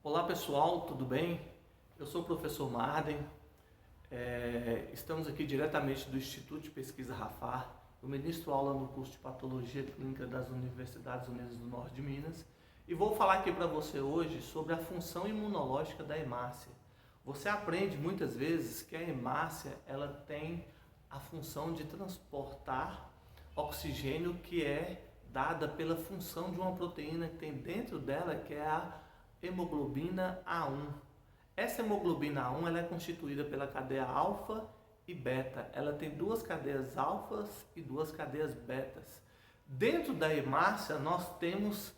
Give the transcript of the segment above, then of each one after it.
Olá pessoal, tudo bem? Eu sou o professor Marden, estamos aqui diretamente do Instituto de Pesquisa Rafar. Eu ministro aula no curso de Patologia Clínica das Universidades Unidas do Norte de Minas e vou falar aqui para você hoje sobre a função imunológica da hemácia. Você aprende muitas vezes que a hemácia ela tem a função de transportar oxigênio que é dada pela função de uma proteína que tem dentro dela, que é a hemoglobina A1. Essa hemoglobina A1 ela é constituída pela cadeia alfa e beta. Ela tem duas cadeias alfas e duas cadeias betas. Dentro da hemácia nós temos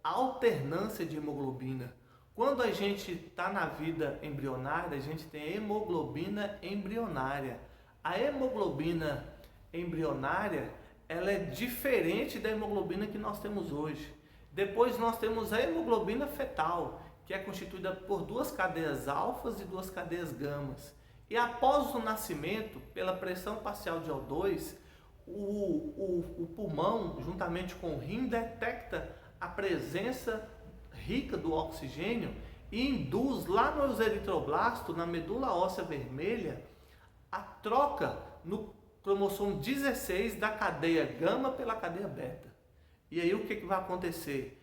alternância de hemoglobina. Quando a gente está na vida embrionária, a gente tem hemoglobina embrionária. A hemoglobina embrionária ela é diferente da hemoglobina que nós temos hoje. Depois nós temos a hemoglobina fetal, que é constituída por duas cadeias alfas e duas cadeias gamas. E após o nascimento, pela pressão parcial de O2, o pulmão, juntamente com o rim, detecta a presença rica do oxigênio e induz lá nos eritroblastos, na medula óssea vermelha, a troca no cromossomo 16 da cadeia gama pela cadeia beta. E aí o que vai acontecer?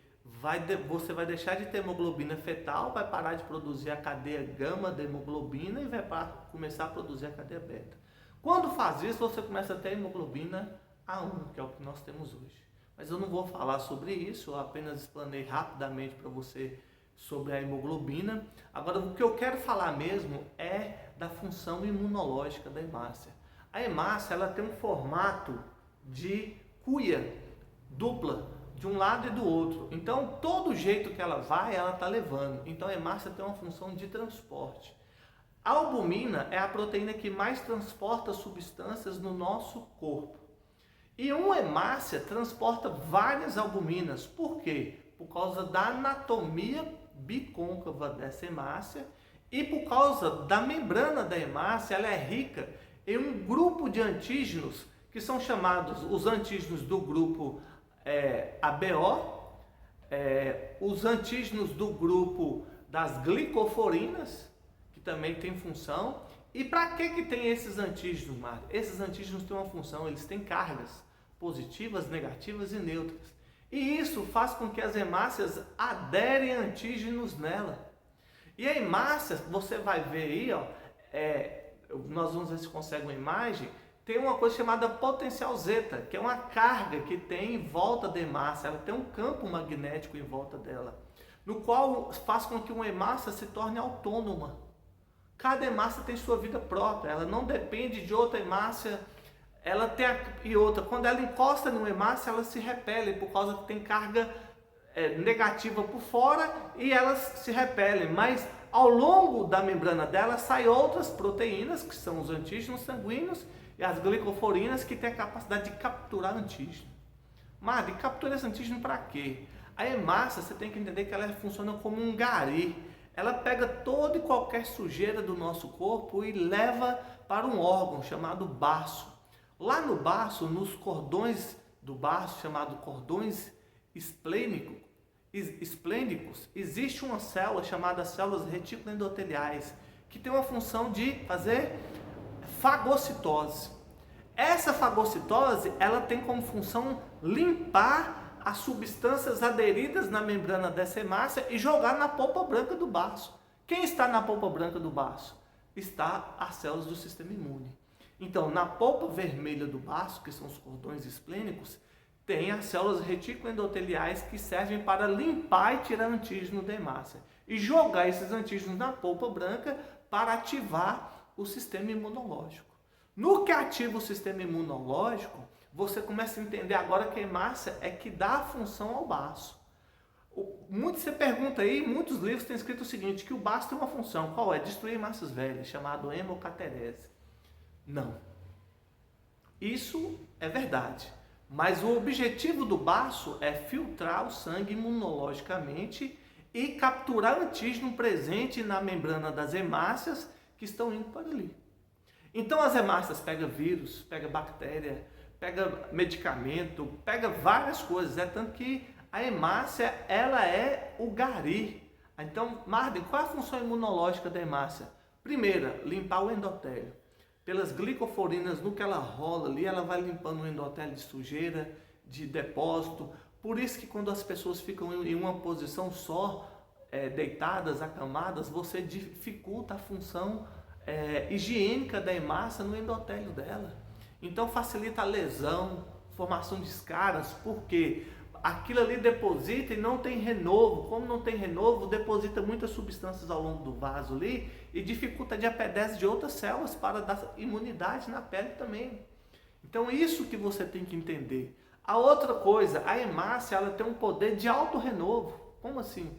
Você vai deixar de ter hemoglobina fetal, vai parar de produzir a cadeia gama da hemoglobina e vai começar a produzir a cadeia beta. Quando faz isso, você começa a ter hemoglobina A1, que é o que nós temos hoje. Mas eu não vou falar sobre isso, eu apenas explanei rapidamente para você sobre a hemoglobina. Agora, o que eu quero falar mesmo é da função imunológica da hemácia. A hemácia ela tem um formato de cuia dupla, de um lado e do outro. Então, todo jeito que ela vai, ela está levando. Então, a hemácia tem uma função de transporte. A albumina é a proteína que mais transporta substâncias no nosso corpo. E uma hemácia transporta várias albuminas. Por quê? Por causa da anatomia bicôncava dessa hemácia e por causa da membrana da hemácia, ela é rica em um grupo de antígenos que são chamados os antígenos do grupo ABO, os antígenos do grupo das glicoforinas, que também tem função. E para que tem esses antígenos, Marcos? Esses antígenos têm uma função, eles têm cargas positivas, negativas e neutras. E isso faz com que as hemácias aderem a antígenos nela. E a hemácia, você vai ver aí, ó, nós vamos ver se consegue uma imagem, tem uma coisa chamada potencial zeta, que é uma carga que tem em volta da hemácia, ela tem um campo magnético em volta dela, no qual faz com que uma hemácia se torne autônoma. Cada hemácia tem sua vida própria, ela não depende de outra hemácia, e outra, quando ela encosta numa hemácia, ela se repele, por causa que tem carga negativa por fora e elas se repelem, mas ao longo da membrana dela saem outras proteínas, que são os antígenos sanguíneos, e as glicoforinas, que têm a capacidade de capturar antígeno. Mas, captura esse antígeno para quê? A hemácia, você tem que entender que ela funciona como um gari. Ela pega toda e qualquer sujeira do nosso corpo e leva para um órgão chamado baço. Lá no baço, nos cordões do baço, chamado cordões esplênicos, existe uma célula chamada células reticuloendoteliais, que tem uma função de fazer fagocitose. Essa fagocitose, ela tem como função limpar as substâncias aderidas na membrana dessa hemácia e jogar na polpa branca do baço. Quem está na polpa branca do baço? Está as células do sistema imune. Então, na polpa vermelha do baço, que são os cordões esplênicos, tem as células reticuloendoteliais que servem para limpar e tirar antígeno da hemácia e jogar esses antígenos na polpa branca para ativar o sistema imunológico. No que ativa o sistema imunológico, você começa a entender agora que a hemácia é que dá a função ao baço. Você pergunta aí, muitos livros têm escrito o seguinte, que o baço tem uma função, qual é? Destruir hemácias velhas, chamado hemocaterese. Não. Isso é verdade. Mas o objetivo do baço é filtrar o sangue imunologicamente e capturar antígeno presente na membrana das hemácias que estão indo para ali. Então as hemácias pegam vírus, pegam bactéria, pegam medicamento, pegam várias coisas. É tanto que a hemácia ela é o gari. Então, Marden, qual é a função imunológica da hemácia? Primeira, limpar o endotélio. Pelas glicoforinas, no que ela rola ali, ela vai limpando o endotélio de sujeira, de depósito. Por isso que quando as pessoas ficam em uma posição só, deitadas, acamadas, você dificulta a função higiênica da hemácia no endotélio dela. Então facilita a lesão, formação de escaras, porque aquilo ali deposita e não tem renovo. Como não tem renovo, deposita muitas substâncias ao longo do vaso ali e dificulta a diapedese de outras células para dar imunidade na pele também. Então isso que você tem que entender. A outra coisa, a hemácia, ela tem um poder de autorrenovo. Como assim?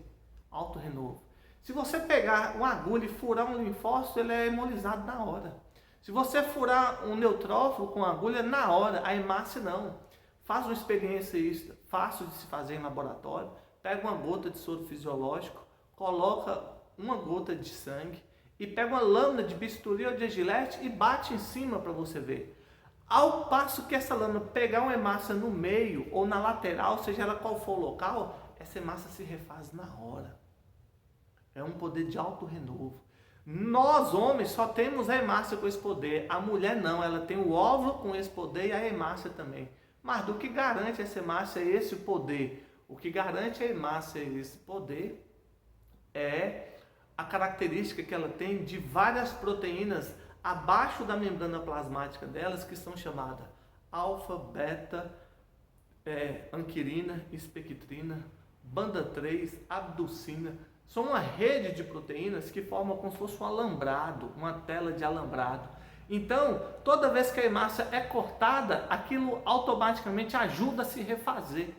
Autorrenovo. Se você pegar uma agulha e furar um linfócito, ele é hemolizado na hora. Se você furar um neutrófilo com agulha, na hora. A hemácia não. Faz uma experiência isso, fácil de se fazer em laboratório. Pega uma gota de soro fisiológico, coloca uma gota de sangue e pega uma lâmina de bisturi ou de gilete e bate em cima para você ver. Ao passo que essa lâmina pegar uma hemácia no meio ou na lateral, seja ela qual for o local, essa hemácia se refaz na hora. É um poder de autorrenovo. Nós, homens, só temos a hemácia com esse poder. A mulher não, ela tem o óvulo com esse poder e a hemácia também. Mas do que garante essa hemácia é esse poder? O que garante a hemácia esse poder é a característica que ela tem de várias proteínas abaixo da membrana plasmática delas, que são chamadas alfa, beta, anquirina, espectrina, banda 3, abducina. São uma rede de proteínas que formam como se fosse um alambrado, uma tela de alambrado. Então, toda vez que a hemácia é cortada, aquilo automaticamente ajuda a se refazer.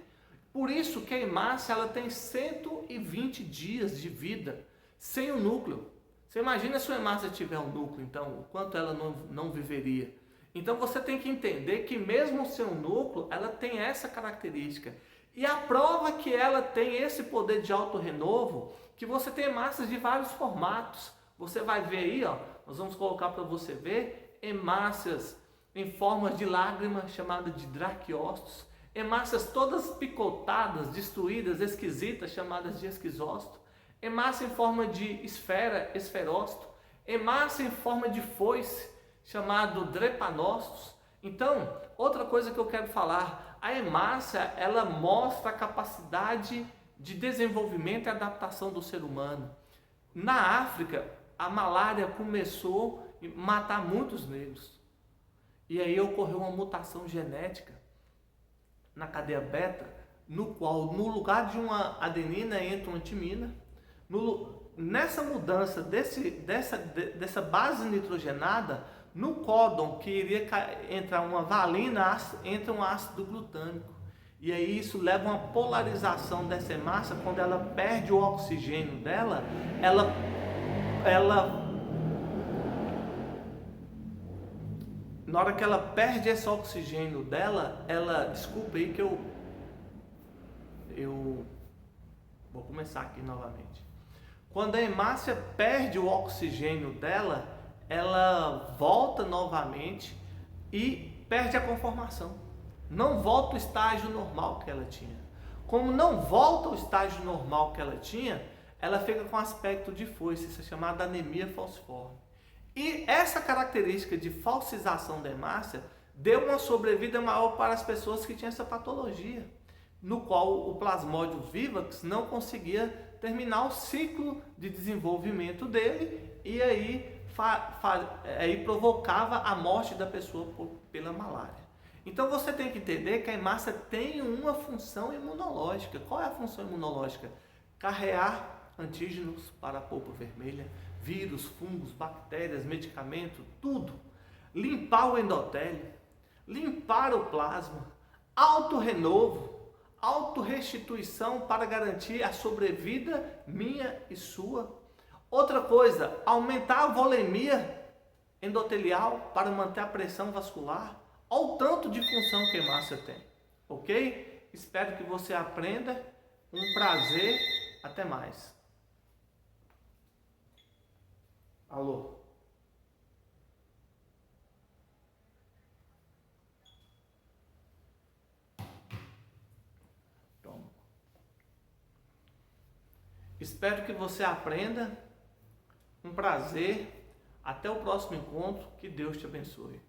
Por isso que a hemácia ela tem 120 dias de vida sem o núcleo. Você imagina se a hemácia tiver um núcleo, então, o quanto ela não viveria. Então você tem que entender que mesmo sem um núcleo, ela tem essa característica. E a prova que ela tem esse poder de autorrenovo, que você tem hemácias de vários formatos. Você vai ver aí, ó, nós vamos colocar para você ver, hemácias em formas de lágrima, chamada de draquiócitos, hemácias todas picotadas, destruídas, esquisitas, chamadas de esquizócito, hemácia em forma de esfera, esferócito, hemácia em forma de foice, chamado drepanócitos. Então, outra coisa que eu quero falar, a hemácia, ela mostra a capacidade de desenvolvimento e adaptação do ser humano. Na África, a malária começou a matar muitos negros. E aí ocorreu uma mutação genética na cadeia beta, no qual, no lugar de uma adenina, entra uma timina. Nessa mudança dessa base nitrogenada, no códon, que iria entrar uma valina, entra um ácido glutâmico. E aí isso leva a uma polarização dessa hemácia. Quando ela perde o oxigênio dela, na hora que ela perde esse oxigênio dela, desculpa aí que eu vou começar aqui novamente. Quando a hemácia perde o oxigênio dela, ela volta novamente e perde a conformação. Não volta ao estágio normal que ela tinha. Como não volta ao estágio normal que ela tinha, ela fica com aspecto de foice, isso é chamada anemia falciforme. E essa característica de falsização da hemácia deu uma sobrevida maior para as pessoas que tinham essa patologia, no qual o Plasmodium vivax não conseguia terminar o ciclo de desenvolvimento dele e aí provocava a morte da pessoa pela malária. Então você tem que entender que a hemácia tem uma função imunológica. Qual é a função imunológica? Carrear antígenos para a polpa vermelha, vírus, fungos, bactérias, medicamento, tudo. Limpar o endotélio, limpar o plasma, autorrenovo, autorrestituição para garantir a sobrevida minha e sua. Outra coisa, aumentar a volemia endotelial para manter a pressão vascular. Olha o tanto de função que a hemácia tem, ok? Espero que você aprenda. Um prazer, até mais. Alô? Espero que você aprenda. Um prazer. Até o próximo encontro. Que Deus te abençoe.